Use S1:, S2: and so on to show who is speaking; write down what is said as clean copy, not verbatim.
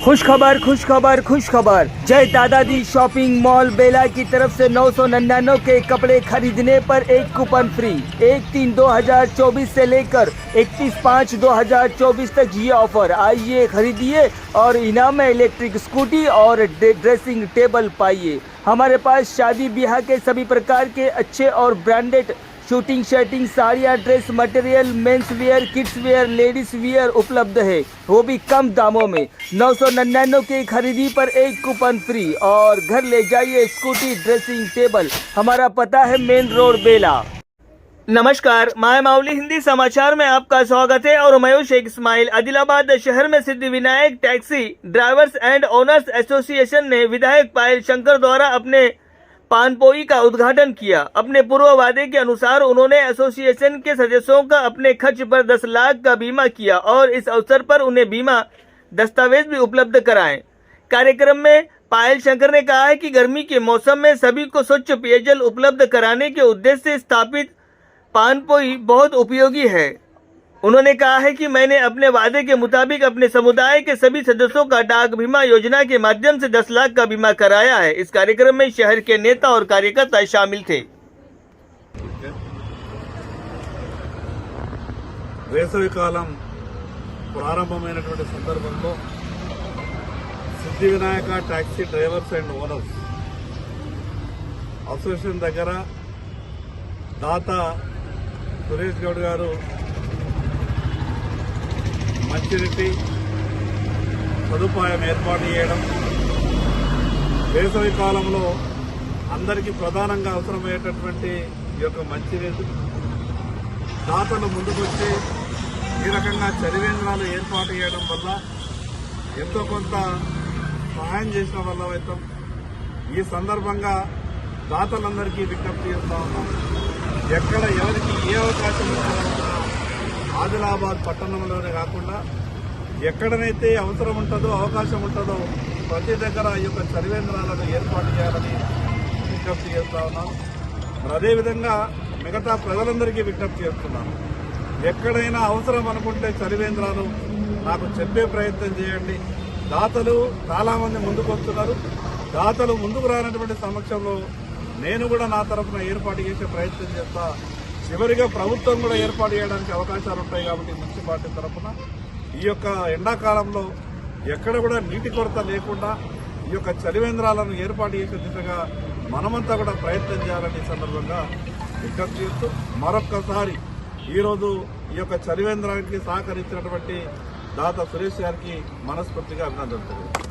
S1: खुश खबर। जय दादाजी शॉपिंग मॉल बेला की तरफ से 999 के कपड़े खरीदने पर एक कूपन फ्री। 1/3/2024 से लेकर 31/5/2024 तक ये ऑफर। आइए खरीदिए और इनाम में इलेक्ट्रिक स्कूटी और ड्रेसिंग टेबल पाइए। हमारे पास शादी ब्याह के सभी प्रकार के अच्छे और ब्रांडेड शूटिंग शर्टिंग साड़ियाँ, dress material, men's wear, kids where, ladies wear उपलब्ध है, वो भी कम दामों में। 999 की खरीदी पर एक कूपन फ्री और घर ले जाइए स्कूटी ड्रेसिंग टेबल। हमारा पता है मेन रोड बेला। नमस्कार, माय माउली हिंदी समाचार में आपका स्वागत है और मैं शेख इस्माइल। आदिलाबाद शहर में Siddhivinayak taxi drivers and owners association ने विधायक पायल शंकर द्वारा अपने पानपोई का उद्घाटन किया। अपने पूर्व वादे के अनुसार उन्होंने एसोसिएशन के सदस्यों का अपने खर्च पर 10 लाख का बीमा किया और इस अवसर पर उन्हें बीमा दस्तावेज भी उपलब्ध कराएं। कार्यक्रम में पायल शंकर ने कहा है कि गर्मी के मौसम में सभी को स्वच्छ पेयजल उपलब्ध कराने के उद्देश्य से स्थापित पानपोई बहुत उपयोगी है। उन्होंने कहा है कि मैंने अपने वादे के मुताबिक अपने समुदाय के सभी सदस्यों का डाक बीमा योजना के माध्यम से 10 लाख का बीमा कराया है। इस कार्यक्रम में शहर के नेता और कार्यकर्ता शामिल थे।
S2: వేసవి కాలం ప్రారంభమైనటువంటి సందర్భంలో Siddhivinayak taxi drivers and owners association దగ్గర దాత సురేష్ గౌడ్ గారు మంచినీటి సదుపాయం ఏర్పాటు చేయడం, వేసవి కాలంలో అందరికీ ప్రధానంగా అవసరమయ్యేటటువంటి ఈ యొక్క మంచినీటి దాతలు ముందుకొచ్చి ఈ రకంగా చలివేంద్రాలు ఏర్పాటు చేయడం వల్ల ఎంతో కొంత సహాయం చేసిన వల్ల అవుతాం. ఈ సందర్భంగా దాతలందరికీ విజ్ఞప్తి చేస్తా ఉన్నాం. ఎక్కడ ఎవరికి ఏ అవకాశం ఉంటుందో ఆదిలాబాద్ పట్టణంలోనే కాకుండా ఎక్కడనైతే అవసరం ఉంటుందో అవకాశం ఉంటుందో ప్రతి దగ్గర ఈ యొక్క చలివేంద్రాలను ఏర్పాటు చేయాలని విజ్ఞప్తి చేస్తా ఉన్నాను. అదేవిధంగా మిగతా ప్రజలందరికీ విజ్ఞప్తి చేస్తున్నాను. ఎక్కడైనా అవసరం అనుకుంటే చలివేంద్రాలు నాకు చెప్పే ప్రయత్నం చేయండి. దాతలు చాలామంది ముందుకు వస్తున్నారు. దాతలు ముందుకు రానటువంటి సమక్షంలో నేను కూడా నా తరఫున ఏర్పాటు చేసే ప్రయత్నం చేస్తా. చివరిగా ప్రభుత్వం కూడా ఏర్పాటు చేయడానికి అవకాశాలు ఉంటాయి కాబట్టి మున్సిపాలిటీ తరఫున ఈ యొక్క ఎండాకాలంలో ఎక్కడ కూడా నీటి కొరత లేకుండా ఈ యొక్క చలివేంద్రాలను ఏర్పాటు చేసే దిశగా మనమంతా కూడా ప్రయత్నం చేయాలని ఈ సందర్భంగా విజ్ఞప్తి చేస్తూ మరొక్కసారి ఈరోజు ఈ యొక్క చలివేంద్రానికి సహకరించినటువంటి దాత సురేష్ గారికి మనస్ఫూర్తిగా అభినందనలు.